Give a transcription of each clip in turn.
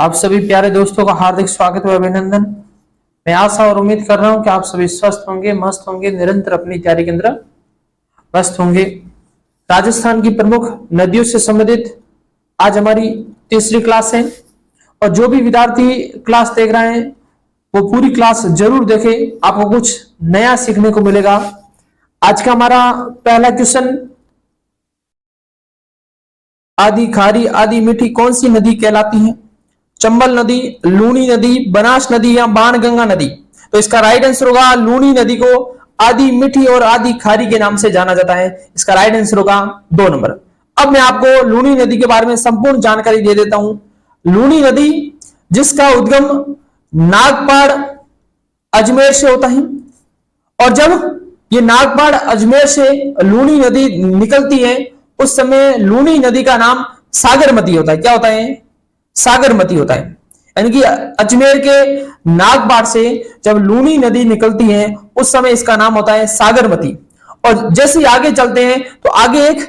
आप सभी प्यारे दोस्तों का हार्दिक स्वागत और अभिनंदन। मैं आशा और उम्मीद कर रहा हूं कि आप सभी स्वस्थ होंगे, मस्त होंगे, निरंतर अपनी तैयारी के अंदर व्यस्त होंगे। राजस्थान की प्रमुख नदियों से संबंधित आज हमारी तीसरी क्लास है और जो भी विद्यार्थी क्लास देख रहे हैं वो पूरी क्लास जरूर देखें, आपको कुछ नया सीखने को मिलेगा। आज का हमारा पहला क्वेश्चन, आदि खारी आदि मीठी कौन सी नदी कहलाती है? चंबल नदी, लूनी नदी, बनास नदी या बाणगंगा नदी? तो इसका राइट आंसर होगा लूनी नदी को आदि मीठी और आदि खारी के नाम से जाना जाता है। इसका राइट आंसर होगा 2 नंबर। अब मैं आपको लूनी नदी के बारे में संपूर्ण जानकारी दे देता हूं। लूनी नदी जिसका उद्गम नागपाड़ अजमेर से होता है और जब ये नागपाड़ अजमेर से लूनी नदी निकलती है उस समय लूनी नदी का नाम सागरमती होता है। क्या होता है? सागरमती होता है। यानी कि अजमेर के नागपाड़ से जब लूनी नदी निकलती है उस समय इसका नाम होता है सागरमती। और जैसे ही आगे चलते हैं तो आगे एक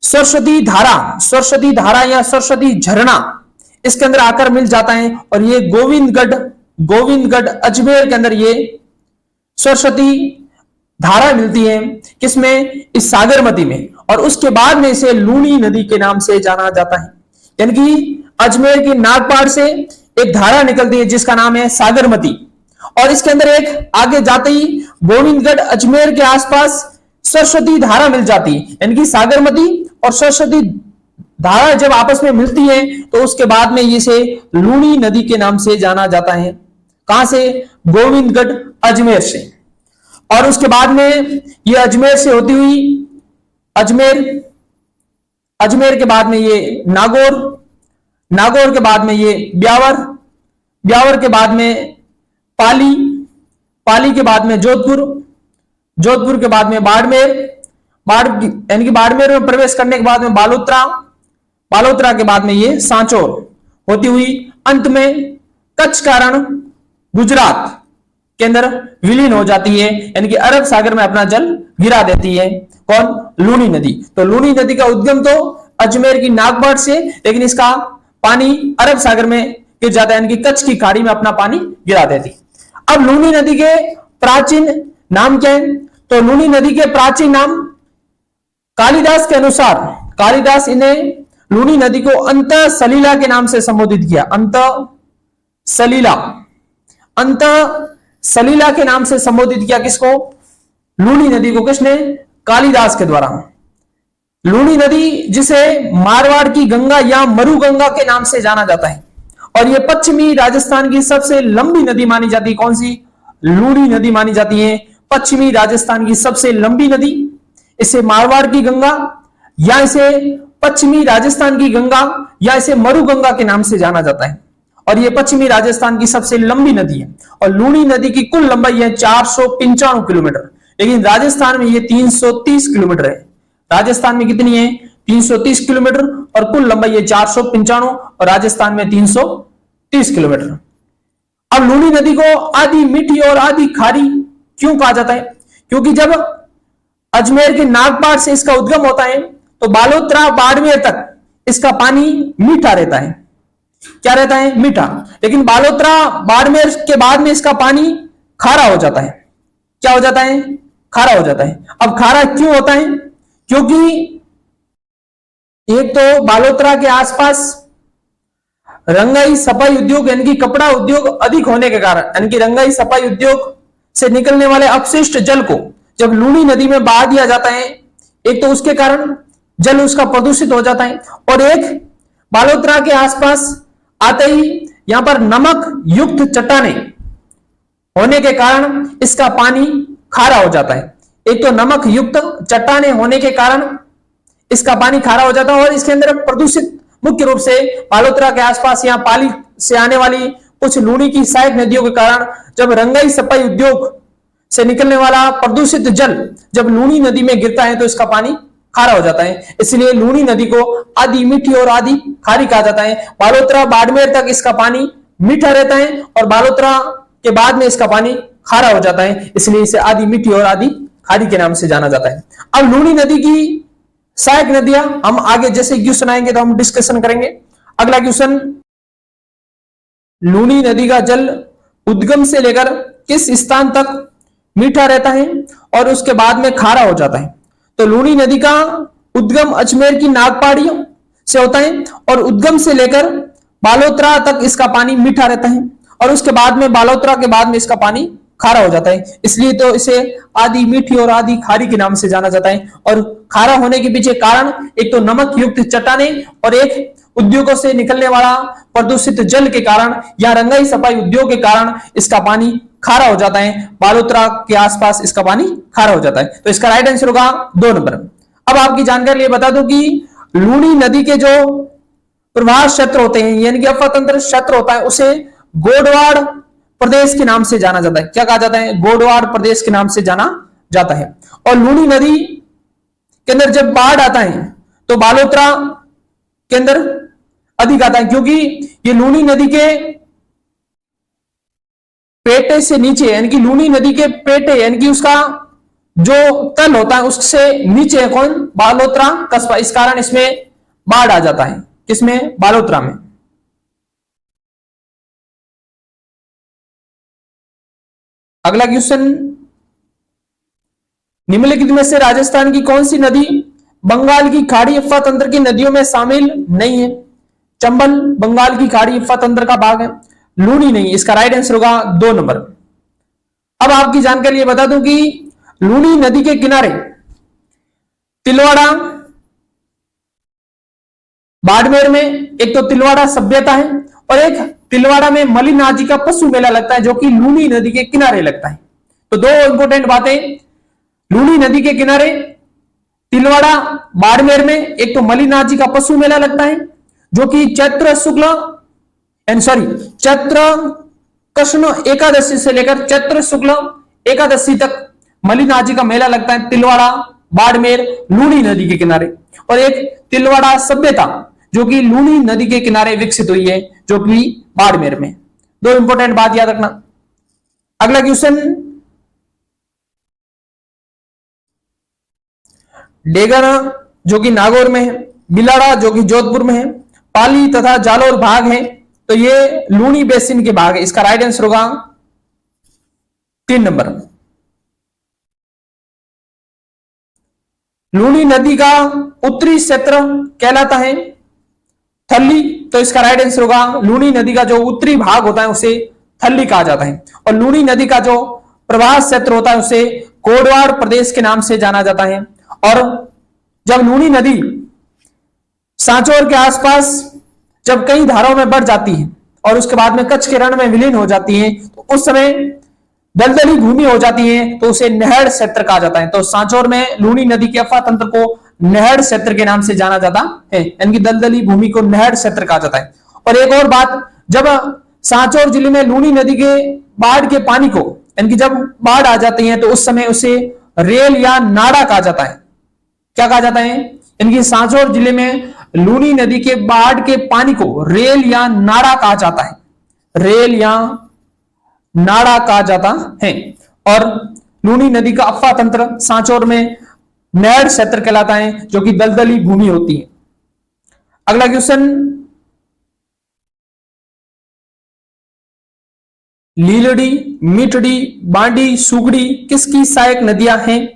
सरस्वती धारा या सरस्वती झरना इसके अंदर आकर मिल जाता है और ये गोविंदगढ़ अजमेर के अंदर ये सरस्वती धारा मिलती है। किसमें? इस सागरमती में। और उसके बाद में इसे लूनी नदी के नाम से जाना जाता है। यानी कि अजमेर के नागपाड़ से एक धारा निकलती है जिसका नाम है सागरमती और इसके अंदर एक आगे जाते ही गोविंदगढ़ अजमेर के आसपास सरस्वती धारा मिल जाती है। यानी कि सागरमती और सरस्वती धारा जब आपस में मिलती है तो उसके बाद में इसे लूनी नदी के नाम से जाना जाता है। कहां से? गोविंदगढ़ अजमेर से। और उसके बाद में ये अजमेर से होती हुई अजमेर के बाद में ये नागौर के बाद में ये ब्यावर के बाद में पाली के बाद में जोधपुर के बाद में बाड़मेर यानी कि बाड़मेर में प्रवेश करने के बाद में बालोतरा के बाद में ये सांचौर होती हुई अंत में कच्छ का रण गुजरात के अंदर विलीन हो जाती है। यानी कि अरब सागर में अपना जल गिरा देती है। कौन? लूनी नदी। तो लूनी नदी का उद्गम तो अजमेर की नागपाड़ से, लेकिन इसका पानी अरब सागर में गिर जाता है, यानी कि कच्छ की खाड़ी में अपना पानी गिरा देती। अब लूनी नदी के प्राचीन नाम क्या है? तो लूनी नदी के प्राचीन नाम कालिदास के अनुसार, कालिदास इन्हें लूनी नदी को अंत सलीला के नाम से संबोधित किया। अंत सलीला के नाम से संबोधित किया। किसको? लूनी नदी को। किसने? कालिदास के द्वारा। लूनी नदी जिसे मारवाड़ की गंगा या मरुगंगा के नाम से जाना जाता है और यह पश्चिमी राजस्थान की सबसे लंबी नदी मानी जाती है। कौन सी? लूनी नदी मानी जाती है पश्चिमी राजस्थान की सबसे लंबी नदी। इसे मारवाड़ की गंगा या इसे पश्चिमी राजस्थान की गंगा या इसे मरुगंगा के नाम से जाना जाता है और यह पश्चिमी राजस्थान की सबसे लंबी नदी है। और लूनी नदी की कुल लंबाई है 495 किलोमीटर, लेकिन राजस्थान में यह 330 किलोमीटर है। राजस्थान में कितनी है? 330 किलोमीटर और कुल लंबाई है 495 और राजस्थान में 330 किलोमीटर। अब लूनी नदी को आदि मीठी और आदि खारी क्यों कहा जाता है? क्योंकि जब अजमेर के नागपाड़ से इसका उद्गम होता है तो बालोतरा बाड़मेर तक इसका पानी मीठा रहता है। क्या रहता है? मीठा। लेकिन बालोतरा बाड़मेर के बाद में इसका पानी खारा हो जाता है। क्या हो जाता है? खारा हो जाता है। अब खारा क्यों होता है? क्योंकि एक तो बालोतरा के आसपास रंगाई सफाई उद्योग यानी कि कपड़ा उद्योग अधिक होने के कारण, यानी कि रंगाई सफाई उद्योग से निकलने वाले अपशिष्ट जल को जब लूनी नदी में बहा दिया जाता है, एक तो उसके कारण जल उसका प्रदूषित हो जाता है और एक बालोतरा के आसपास आते ही यहां पर नमक युक्त चट्टाने होने के कारण इसका पानी खारा हो जाता है। एक तो नमक युक्त चट्टाने होने के कारण इसका पानी खारा हो जाता है और इसके अंदर प्रदूषित मुख्य रूप से बालोतरा के आसपास यहां पाली से आने वाली कुछ लूनी की सहायक नदियों के कारण जब रंगाई सफाई उद्योग से निकलने वाला प्रदूषित जल जब लूनी नदी में गिरता है तो इसका पानी खारा हो जाता है। इसलिए लूनी नदी को आदि मीठी और आदि खारी कहा जाता है। बालोतरा बाड़मेर तक इसका पानी मीठा रहता है और बालोतरा के बाद में इसका पानी खारा हो जाता है, इसलिए इसे आदि मीठी और आदि खारी के नाम से जाना जाता है। अब लूनी नदी की सहायक नदियां हम आगे जैसे क्वेश्चन आएंगे तो हम डिस्कशन करेंगे। अगला क्वेश्चन, लूनी नदी का जल उद्गम से लेकर किस स्थान तक मीठा रहता है और उसके बाद में खारा हो जाता है? तो लूनी नदी का उद्गम अजमेर की नाग पहाड़ियों से होता है और उद्गम से लेकर बालोतरा तक इसका पानी मीठा रहता है और उसके बाद में बालोतरा के बाद में इसका पानी खारा हो जाता है। इसलिए तो इसे आधी मीठी और आधी खारी के नाम से जाना जाता है। और खारा होने के पीछे कारण एक तो नमक युक्त चट्टानें और एक उद्योगों से निकलने वाला प्रदूषित जल के कारण या रंगाई सफाई उद्योग के कारण इसका पानी खारा हो जाता है। बालोतरा के आसपास इसका पानी खारा हो जाता है। तो इसका राइट आंसर होगा 2 नंबर। अब आपकी जानकारी लिए बता दूं कि लूनी नदी के जो प्रवाह क्षेत्र होते हैं यानी कि अफातंत्र क्षेत्र होता है उसे गोडवाड़ प्रदेश के नाम से जाना जाता है। क्या कहा जाता है? गोडवाड़ प्रदेश के नाम से जाना जाता है। और लूनी नदी के अंदर जब बाढ़ आता है तो बालोतरा के अंदर अधिक आता है क्योंकि ये लूनी नदी के पेटे से नीचे यानी कि लूनी नदी के पेटे यानी कि उसका जो तल होता है उससे नीचे है कौन? बालोतरा कस्बा। इस कारण इसमें बाढ़ आ जाता है। किसमें? बालोतरा में। अगला क्वेश्चन, निम्नलिखित में से राजस्थान की कौन सी नदी बंगाल की खाड़ी अफवा तंत्र की नदियों में शामिल नहीं है? चंबल बंगाल की खाड़ी अफवा तंत्र का भाग है, लूनी नहीं। इसका राइट आंसर होगा 2 नंबर। अब आपकी जानकारी ये बता दूं कि लूनी नदी के किनारे तिलवाड़ा बाड़मेर में एक तो तिलवाड़ा सभ्यता है और एक तिलवाड़ा में मलिनाजी का पशु मेला लगता है जो कि लूनी नदी के किनारे लगता है। तो 2 इंपोर्टेंट बातें, लूनी नदी के किनारे तिलवाड़ा बाड़मेर में एक तो मलिनाजी का पशु मेला लगता है जो कि चैत्र कृष्ण एकादशी से लेकर चैत्र शुक्ल एकादशी तक मलिनाजी का मेला लगता है तिलवाड़ा बाड़मेर लूनी नदी के किनारे। और एक तिलवाड़ा सभ्यता जो कि लूनी नदी के किनारे विकसित हुई है जो कि बाड़मेर में। 2 इंपोर्टेंट बात याद रखना। अगला क्वेश्चन, डेगरा जो कि नागौर में है, बिलाड़ा जो कि जोधपुर में है, पाली तथा जालोर भाग है तो ये लूनी बेसिन के भाग है। इसका राइट आंसर होगा 3 नंबर। लूनी नदी का उत्तरी क्षेत्र कहलाता है थल्ली, तो इसका राइट आंसर होगा लूनी नदी का जो उत्तरी भाग होता है उसे थल्ली कहा जाता है। और लूनी नदी का जो प्रवाह क्षेत्र होता है उसे गोडवाड़ प्रदेश के नाम से जाना जाता है। और जब लूनी नदी सांचौर के आसपास जब कई धाराओं में बढ़ जाती है और उसके बाद में कच्छ के रण में विलीन हो जाती है तो उस समय दलदली भूमि हो जाती है तो उसे नहर क्षेत्र कहा जाता है। तो सांचौर में लूनी नदी के अफवा तंत्र को नहर क्षेत्र के नाम से जाना जाता है यानी कि दलदली भूमि को नहर क्षेत्र कहा जाता है। और एक और बात, जब सांचौर जिले में लूनी नदी के बाढ़ के पानी को यानी कि जब बाढ़ आ जाती है तो उस समय उसे रेल या नाड़ा कहा जाता है। क्या कहा जाता है? यानी कि सांचौर जिले में लूनी नदी के बाढ़ के पानी को रेल या नाड़ा कहा जाता है, रेल या नाड़ा कहा जाता है। और लूनी नदी का अफवा तंत्र सांचौर में नहर क्षेत्र कहलाता है जो कि दलदली भूमि होती है। अगला क्वेश्चन, लीलड़ी, मीठड़ी, बांडी, सुगड़ी किसकी सहायक नदियां हैं?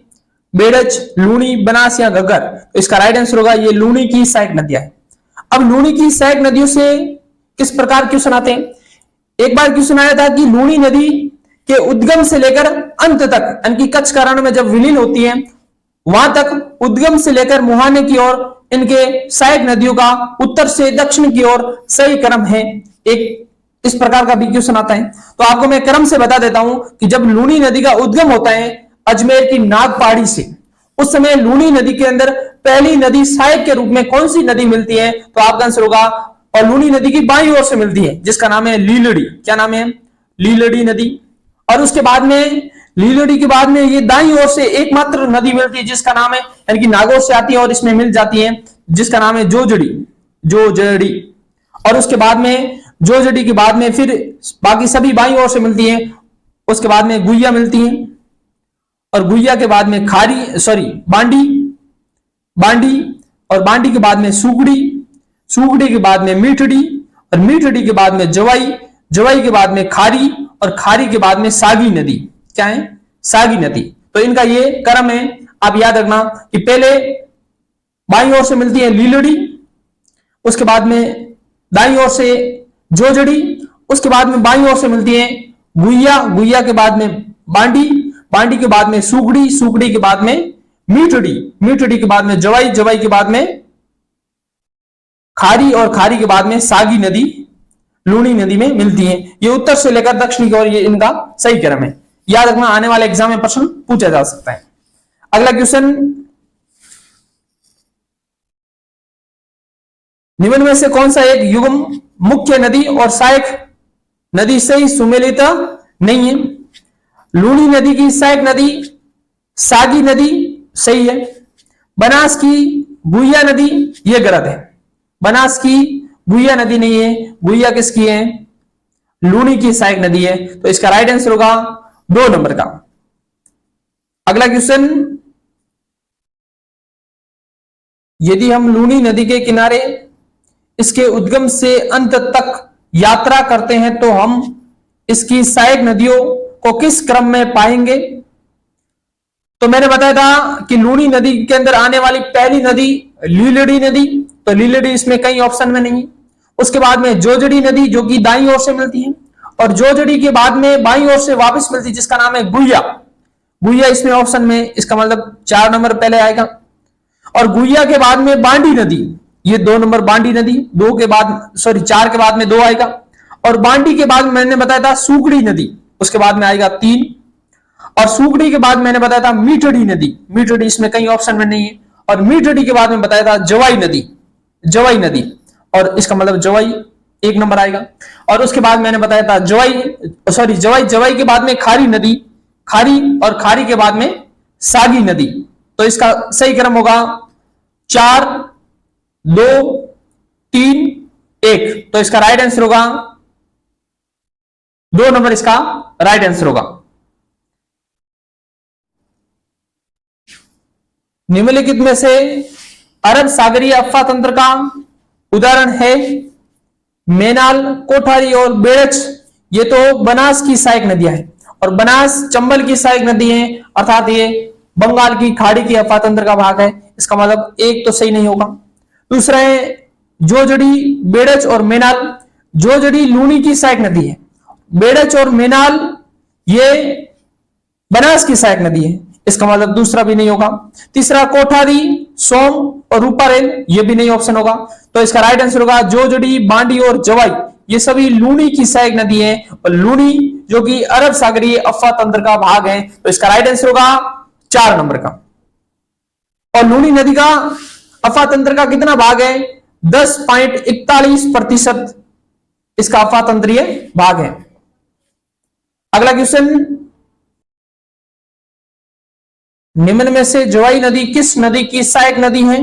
बेड़च, लूनी, बनास या घग्गर? तो इसका राइट आंसर होगा ये लूनी की सहायक नदियां हैं। अब लूनी की सहायक नदियों से किस प्रकार क्वेश्चन आते हैं? एक बार क्वेश्चन आया था कि लूनी नदी के उद्गम से लेकर अंत तक यानी कि कच्छ का रण में जब विलीन होती है वहां तक उद्गम से लेकर मुहाने की ओर इनके सहायक नदियों का उत्तर से दक्षिण की ओर सही क्रम है। एक इस प्रकार का भी क्वेश्चन आता है। तो आपको मैं क्रम से बता देता हूं कि जब लूनी नदी का उद्गम होता है अजमेर की नाग पहाड़ी से, उस समय लूनी नदी के अंदर पहली नदी सहायक के रूप में कौन सी नदी मिलती है? तो आपका आंसर होगा, और लूनी नदी की बाईं ओर से मिलती है जिसका नाम है लीलड़ी। क्या नाम है? लीलड़ी नदी। और उसके बाद में लीलड़ी के बाद में ये दाईं ओर से एकमात्र नदी मिलती है जिसका नाम है यानी कि नागौर से आती है और इसमें मिल जाती है जिसका नाम है जोजड़ी, जोजड़ी। और उसके बाद में जोजड़ी के बाद में फिर बाकी सभी बाईं ओर से मिलती है। उसके बाद में गुइया मिलती है और गुइया के बाद में बांडी, बांडी और बांडी के बाद में सुगड़ी, सुगड़ी के बाद में मीठड़ी और मीठड़ी के बाद में जवाई, जवाई के बाद में खारी और खारी के बाद में सागी नदी। क्या है? सागी नदी। तो इनका ये क्रम है। आप याद रखना कि पहले बाईं ओर से मिलती है लीलड़ी, उसके बाद में दाईं ओर से जोजड़ी, उसके बाद में बाईं ओर से मिलती है गुइया, गुइया के बाद में बांडी, बांडी के बाद में सुगड़ी, सुगड़ी के बाद में मीठड़ी, मीठड़ी के बाद में जवाई, जवाई के बाद में खारी और खारी के बाद में सागी नदी लूनी नदी में मिलती है। ये उत्तर से लेकर दक्षिण की ओर ये इनका सही क्रम है। याद रखना, आने वाले एग्जाम में प्रश्न पूछा जा सकता है। अगला क्वेश्चन, निम्न में से कौन सा एक युग्म मुख्य नदी और सहायक नदी से ही सुमेलित नहीं है? लूनी नदी की सहायक नदी सागी नदी सही है। बनास की गुइया नदी यह गलत है। बनास की गुइया नदी नहीं है। गुइया किसकी है? लूनी की सहायक नदी है। तो इसका राइट आंसर होगा 2 नंबर का। अगला क्वेश्चन, यदि हम लूनी नदी के किनारे इसके उद्गम से अंत तक यात्रा करते हैं तो हम इसकी सहायक नदियों को किस क्रम में पाएंगे? तो मैंने बताया था कि लूनी नदी के अंदर आने वाली पहली नदी लीलड़ी नदी, तो लीलड़ी इसमें कई ऑप्शन में नहीं। उसके बाद में जोजड़ी नदी जो कि दाईं ओर से मिलती है, और जोजड़ी के बाद में बाईं ओर से वापस मिलती है जिसका नाम है गुइया। गुइया इसमें ऑप्शन में, इसका मतलब 4 नंबर पहले आएगा। और गुइया के बाद में बांडी नदी, ये 2 नंबर बांडी नदी, 4 के बाद में 2 आएगा। और बांडी के बाद मैंने बताया था सुगड़ी नदी, उसके बाद में आएगा 3। और सुगड़ी के बाद मैंने बताया था मीठड़ी नदी, मीठड़ी इसमें कई ऑप्शन में नहीं है। और मीठड़ी के बाद में बताया था जवाई नदी, जवाई नदी, और इसका मतलब जवाई 1 नंबर आएगा। और उसके बाद मैंने बताया था जवाई, जवाई के बाद में खारी नदी, खारी, और खारी के बाद में सागी नदी। तो इसका सही क्रम होगा 4, 2, 3, 1। तो इसका राइट आंसर होगा 2 नंबर, इसका राइट आंसर होगा। निम्नलिखित में से अरब सागरीय अफवाह तंत्र का उदाहरण है मेनाल, कोठारी और बेड़च। ये तो बनास की सहायक नदियां हैं, और बनास चंबल की सहायक नदी है, अर्थात ये बंगाल की खाड़ी की अफवाह तंत्र का भाग है। इसका मतलब 1 तो सही नहीं होगा। दूसरा है जोजड़ी, बेड़च और मेनाल। जोजड़ी लूनी की सहायक नदी है, बेड़च और मेनाल ये बनास की सहायक नदी है, इसका मतलब दूसरा भी नहीं होगा। तीसरा कोठारी, सोम और रूपारेल, ये भी नहीं ऑप्शन होगा। तो इसका राइट आंसर होगा जोजड़ी, बांडी और जवाई, ये सभी लूनी की सहायक नदी है, और लूनी जो कि अरब सागरीय अफवाह तंत्र का भाग है। तो इसका राइट आंसर होगा 4 नंबर का। और लूनी नदी का अफवाह तंत्र का कितना भाग है? 10.41% इसका अफवाह तंत्रीय भाग है। अगला क्वेश्चन, निम्न में से जवाई नदी किस नदी की सहायक नदी है?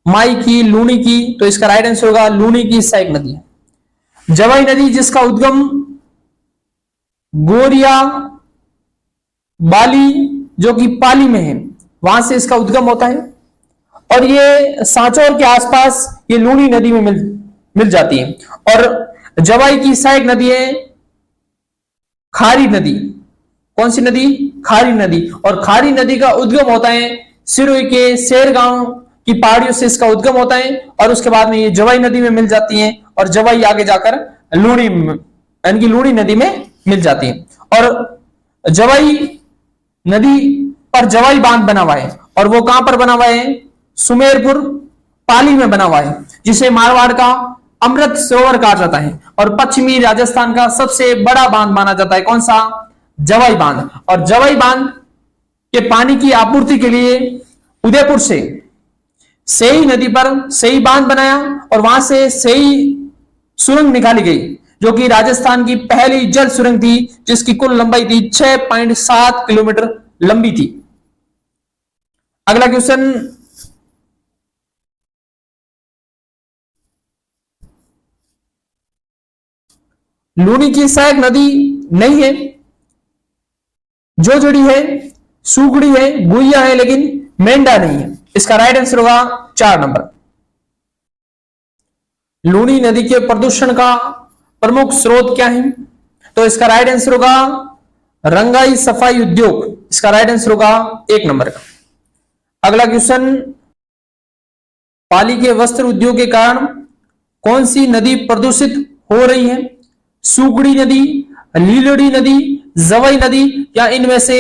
माई की, लूनी की? तो इसका राइट आंसर होगा लूनी की सहायक नदी है। जवाई नदी जिसका उद्गम गोरिया बाली जो कि पाली में है, वहां से इसका उद्गम होता है, और ये सांचौर के आसपास ये लूनी नदी में मिल जाती है। और जवाई की सहायक नदी है खारी नदी। कौन सी नदी? खारी नदी। और खारी नदी का उद्गम होता है सिरोही के शेरगांव की पहाड़ियों से इसका उद्गम होता है, और उसके बाद में ये जवाई नदी में मिल जाती है, और जवाई आगे जाकर लूनी, यानी कि लूनी नदी में मिल जाती है। और जवाई नदी पर जवाई बांध बना हुआ है, और वो कहां पर बना हुआ है? सुमेरपुर, पाली में बना हुआ है, जिसे मारवाड़ का अमृत सरोवर कहा जाता है, और पश्चिमी राजस्थान का सबसे बड़ा बांध माना जाता है। कौन सा? जवाई बांध। और जवाई बांध के पानी की आपूर्ति के लिए उदयपुर से सेई नदी पर सेई बांध बनाया, और वहां से सेई सुरंग निकाली गई, जो कि राजस्थान की पहली जल सुरंग थी, जिसकी कुल लंबाई थी 6.7 किलोमीटर लंबी थी। अगला क्वेश्चन, लूनी की सहायक नदी नहीं है, जोजड़ी है, सुगड़ी है, गुइया है, लेकिन मेंढा नहीं है। इसका राइट आंसर होगा 4 नंबर। लूनी नदी के प्रदूषण का प्रमुख स्रोत क्या है? तो इसका राइट आंसर होगा रंगाई सफाई उद्योग। इसका राइट आंसर होगा 1 नंबर का। अगला क्वेश्चन, पाली के वस्त्र उद्योग के कारण कौन सी नदी प्रदूषित हो रही है? सुगड़ी नदी, लीलड़ी नदी, जवई नदी या इनमें से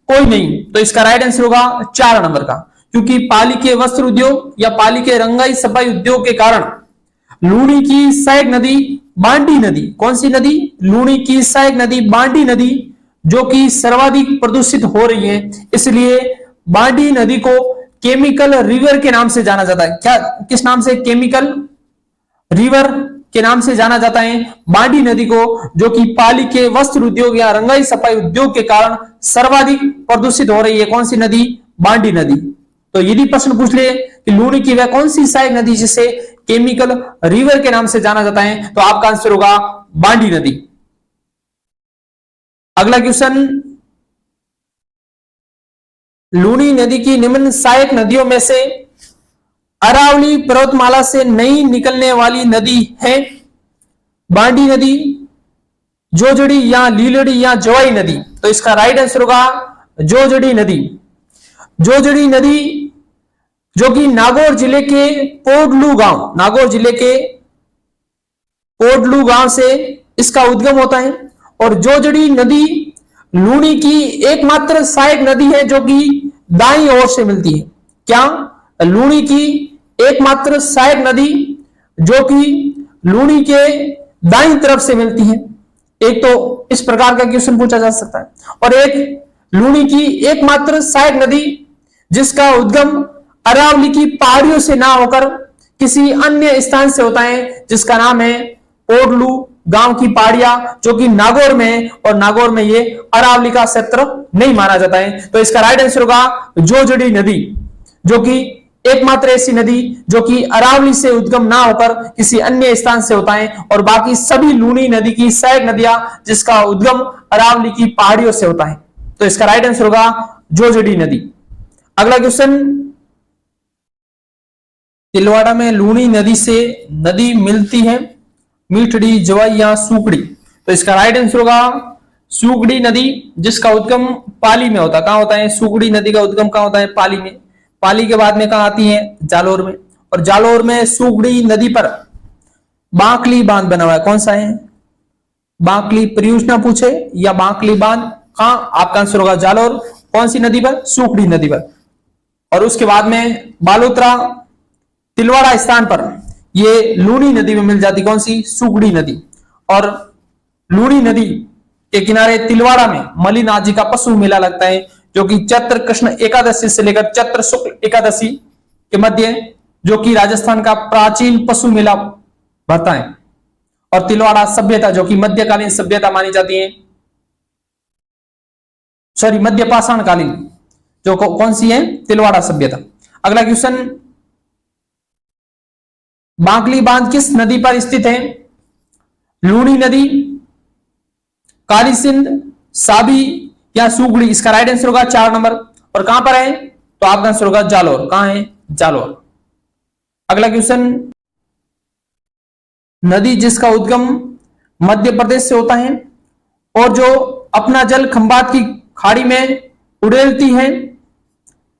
कोई नहीं? तो इसका राइट आंसर होगा 4 नंबर का, क्योंकि पाली के वस्त्र उद्योग या पाली के रंगाई सफाई उद्योग के कारण लूणी की सहायक नदी बांडी नदी, कौन सी नदी? लूणी की सहायक नदी बांडी नदी, जो कि सर्वाधिक प्रदूषित हो रही है, इसलिए बांडी नदी को केमिकल रिवर के नाम से जाना जाता है। क्या, किस नाम से? केमिकल रिवर के नाम से जाना जाता है बांडी नदी को, जो कि पाली के वस्त्र उद्योग या रंगाई सफाई उद्योग के कारण सर्वाधिक प्रदूषित हो रही है। कौन सी नदी? बांडी नदी। तो यदि प्रश्न पूछ ले कि लूणी की वह कौन सी सहायक नदी जिसे केमिकल रिवर के नाम से जाना जाता है, तो आपका आंसर होगा बांडी नदी। अगला क्वेश्चन, लूणी नदी की निम्न सहायक नदियों में से अरावली पर्वतमाला से नई निकलने वाली नदी है बांडी नदी, जोजड़ी या लीलड़ी या जवाई नदी? तो इसका राइट आंसर होगा जोजड़ी नदी। जोजड़ी नदी जो कि नागौर जिले के पोडलू गांव, नागौर जिले के पोडलू गांव से इसका उद्गम होता है, और जोजड़ी नदी लूणी की एकमात्र सहायक नदी है जो कि दाईं ओर से मिलती है। क्या? लूणी की एकमात्र सहायक नदी जो कि लूणी के दाईं तरफ से मिलती है। एक तो इस प्रकार का क्वेश्चन पूछा जा सकता है, और एक लूणी की एकमात्र सहायक नदी जिसका उद्गम अरावली की पहाड़ियों से ना होकर किसी अन्य स्थान से होता है, जिसका नाम है पोडलू गांव की पहाड़ियां, जो कि नागौर में है, और नागौर में ये अरावली का क्षेत्र नहीं माना जाता है। तो इसका राइट आंसर होगा जोजड़ी नदी, जो कि एकमात्र ऐसी नदी जो कि अरावली से उद्गम ना होकर किसी अन्य स्थान से होता है, और बाकी सभी लूणी नदी की सहायक नदियां जिसका उद्गम अरावली की पहाड़ियों से होता है। तो इसका राइट आंसर होगा जोजड़ी नदी। अगला क्वेश्चन, तिलवाड़ा में लूणी नदी से नदी मिलती है मीठड़ी, जवाई या सूकड़ी? तो इसका राइट आंसर होगा सूकड़ी नदी, जिसका उद्गम पाली में होता है। कहां होता है? सूकड़ी नदी का उद्गम कहां होता है? पाली में। पाली के बाद में कहां आती है? जालोर में। और जालोर में सूकड़ी नदी पर बांकली बांध बना हुआ है। कौन सा है? बांकली परियोजना पूछे या बांकली बांध, कहां? आपका आंसर होगा जालोर। कौन सी नदी पर? सूकड़ी नदी पर। और उसके बाद में बालोतरा तिलवाड़ा स्थान पर ये लूणी नदी में मिल जाती। कौन सी? सूकड़ी नदी। और लूणी नदी के किनारे तिलवाड़ा में मलिनाथ जी का पशु मेला लगता है, जो कि चैत्र कृष्ण एकादशी से लेकर चैत्र शुक्ल एकादशी के मध्य, जो कि राजस्थान का प्राचीन पशु मेला भरता है। और तिलवाड़ा सभ्यता जो कि मध्यकालीन सभ्यता मानी जाती है, सॉरी मध्य पाषाण कालीन, जो कौन सी है? तिलवाड़ा सभ्यता। अगला क्वेश्चन, बांकली बांध किस नदी पर स्थित है? लूणी नदी, काली सिंध, साबी या सूगड़ी? इसका राइट आंसर होगा 4 नंबर। और कहां पर है? तो आपका आंसर होगा जालोर। कहां है? जालोर। अगला क्वेश्चन, नदी जिसका उद्गम मध्य प्रदेश से होता है और जो अपना जल खंभात की खाड़ी में उड़ेलती है,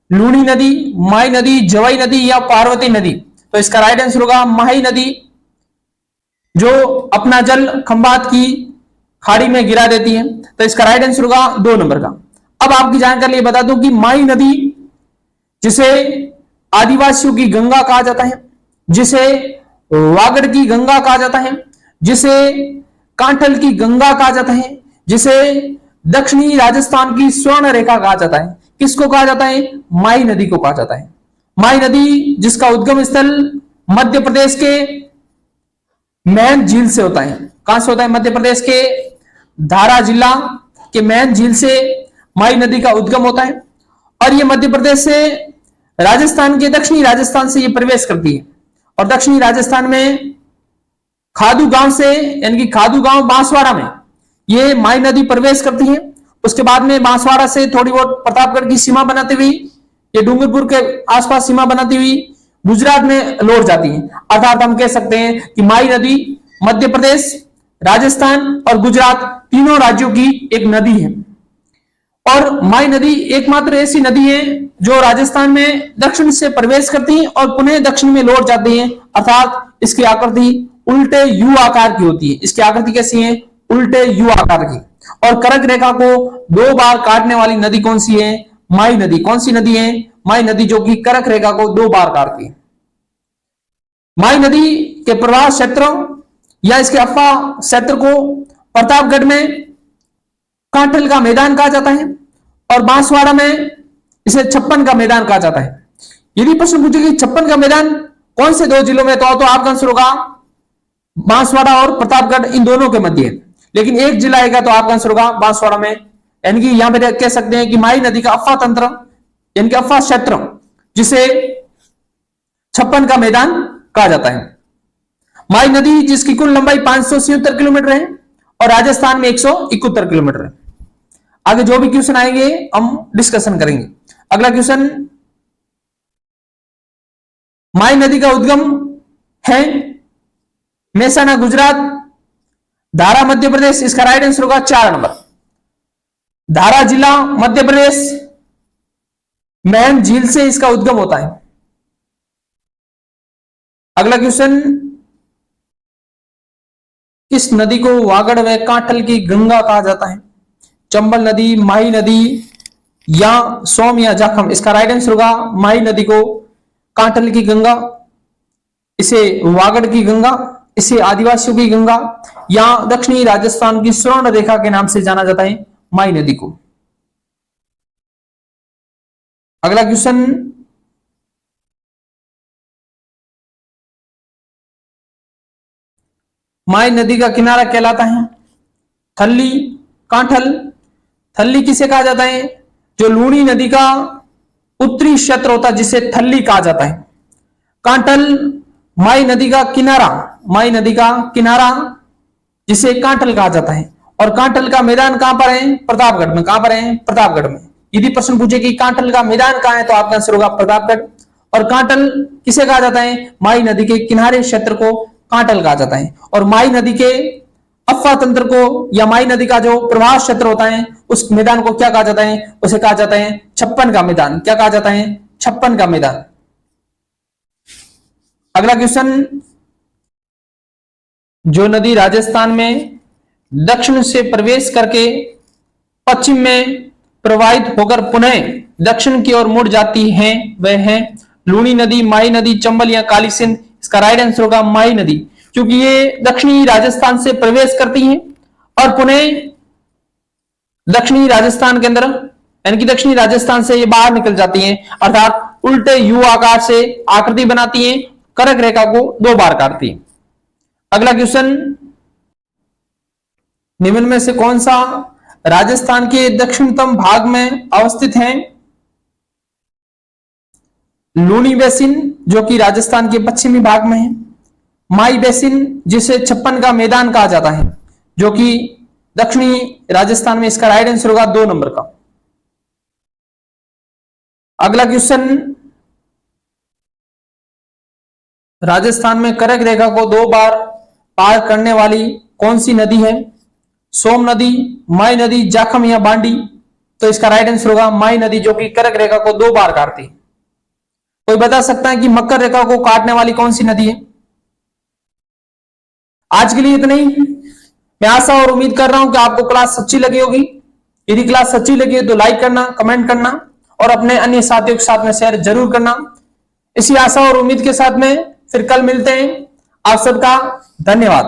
लूणी नदी, माई नदी, जवाई नदी या पार्वती नदी? तो इसका राइट आंसर होगा माही नदी, जो अपना जल खंभात की खाड़ी में गिरा देती है। तो इसका राइट आंसर होगा 2 नंबर का। अब आपकी जानकारी लिए बता दूं कि माही नदी जिसे आदिवासियों की गंगा कहा जाता है, जिसे वागड़ की गंगा कहा जाता है, जिसे कांठल की गंगा कहा जाता है, जिसे दक्षिणी राजस्थान की स्वर्ण रेखा कहा जाता है, किसको कहा जाता है? माही नदी को कहा जाता है। माही नदी जिसका उद्गम स्थल मध्य प्रदेश के मैन झील से होता है। कहां से होता है? मध्य प्रदेश के धारा जिला के मैन झील से माही नदी का उद्गम होता है, और यह मध्य प्रदेश से राजस्थान के दक्षिणी राजस्थान से यह प्रवेश करती है। और दक्षिणी राजस्थान में खादू गांव से, यानी कि खादू गांव बांसवाड़ा में ये माही नदी प्रवेश करती है। उसके बाद में बांसवाड़ा से थोड़ी बहुत प्रतापगढ़ की सीमा बनाती हुई, ये डूंगरपुर के आसपास सीमा बनाती हुई गुजरात में लौट जाती है। अर्थात हम कह सकते हैं कि माही नदी मध्य प्रदेश, राजस्थान और गुजरात तीनों राज्यों की एक नदी है। और माई नदी एकमात्र ऐसी नदी है जो राजस्थान में दक्षिण से प्रवेश करती है और पुनः दक्षिण में लौट जाती है, अर्थात इसकी आकृति उल्टे यू आकार की होती है। इसकी आकृति कैसी है? उल्टे यू आकार की। और कर्क रेखा को 2 बार काटने वाली नदी कौन सी है? माई नदी। कौन सी नदी है? माई नदी, जो कि कर्क रेखा को 2 बार काटती है। माई नदी के प्रवाह क्षेत्र या इसके अफवाह क्षेत्र को प्रतापगढ़ में कांठल का मैदान कहा जाता है और बांसवाड़ा में इसे छप्पन का मैदान कहा जाता है। यदि प्रश्न पूछे कि छप्पन का मैदान कौन से 2 जिलों में, तो आपका आंसर होगा बांसवाड़ा और प्रतापगढ़, इन दोनों के मध्य। लेकिन एक जिला आएगा तो आपका आंसर होगा बांसवाड़ा में। यानी कि यहां पर कह सकते हैं कि माई नदी का अफवाह तंत्र यानी कि अफवाह क्षेत्र, जिसे छप्पन का मैदान कहा जाता है। माई नदी जिसकी कुल लंबाई 577 किलोमीटर है और राजस्थान में 171 किलोमीटर है। आगे जो भी क्वेश्चन आएंगे हम डिस्कशन करेंगे। अगला क्वेश्चन, माई नदी का उद्गम है मेहसाना गुजरात, धारा मध्य प्रदेश। इसका राइट आंसर होगा 4 नंबर, धारा जिला मध्य प्रदेश। मैन झील से इसका उद्गम होता है। अगला क्वेश्चन, किस नदी को वागड़ व कांठल की गंगा कहा जाता है? चंबल नदी, माही नदी या सोम या जाखम। इसका राइट आंसर होगा माही नदी को कांठल की गंगा, इसे वागड़ की गंगा, इसे आदिवासियों की गंगा या दक्षिणी राजस्थान की स्वर्ण रेखा के नाम से जाना जाता है माही नदी को। अगला क्वेश्चन, माई नदी का किनारा कहलाता है थल्ली, कांठल। थल्ली किसे कहा जाता है? जो लूणी नदी का उत्तरी क्षेत्र होता है जिसे थल्ली कहा जाता है। कांठल माई नदी का किनारा, माई नदी का किनारा जिसे कांठल कहा जाता है। और कांठल का मैदान कहां पर है? प्रतापगढ़ में। कहां पर है? प्रतापगढ़ में। यदि प्रश्न पूछे कि कांठल का मैदान कहां है, तो आपका आंसर होगा प्रतापगढ़। और कांठल किसे कहा जाता है? माई नदी के किनारे क्षेत्र को कांठल कहा जाता है। और माई नदी के अफवाह तंत्र को या माई नदी का जो प्रवाह क्षेत्र होता है उस मैदान को क्या कहा जाता है? उसे कहा जाता है छप्पन का मैदान। क्या कहा जाता है? छप्पन का मैदान। अगला क्वेश्चन, जो नदी राजस्थान में दक्षिण से प्रवेश करके पश्चिम में प्रवाहित होकर पुनः दक्षिण की ओर मुड़ जाती है वह है लूणी नदी, माई नदी, चंबल या काली सिंध। इसका राइट आंसर होगा माई नदी, क्योंकि ये दक्षिणी राजस्थान से प्रवेश करती हैं और पुनः दक्षिणी राजस्थान के अंदर यानी कि दक्षिणी राजस्थान से ये बाहर निकल जाती हैं, अर्थात उल्टे यू आकार से आकृति बनाती हैं, कर्क रेखा को 2 बार काटती हैं। अगला क्वेश्चन, निम्न में से कौन सा राजस्थान के दक्षिणतम भाग में अवस्थित है? लूनी बेसिन जो कि राजस्थान के पश्चिमी भाग में है, माई बेसिन जिसे छप्पन का मैदान कहा जाता है जो कि दक्षिणी राजस्थान में। इसका राइट आंसर होगा 2 नंबर का। अगला क्वेश्चन, राजस्थान में कर्क रेखा को 2 बार पार करने वाली कौन सी नदी है? सोम नदी, माई नदी, जाखम या बांडी। तो इसका राइट आंसर होगा माई नदी जो कि कर्क रेखा को 2 बार काटती है। कोई बता सकता है कि मकर रेखा को काटने वाली कौन सी नदी है? आज के लिए इतना ही। मैं आशा और उम्मीद कर रहा हूं कि आपको क्लास अच्छी लगी होगी। यदि क्लास अच्छी लगी तो लाइक करना, कमेंट करना और अपने अन्य साथियों के साथ में शेयर जरूर करना। इसी आशा और उम्मीद के साथ में फिर कल मिलते हैं। आप सबका धन्यवाद।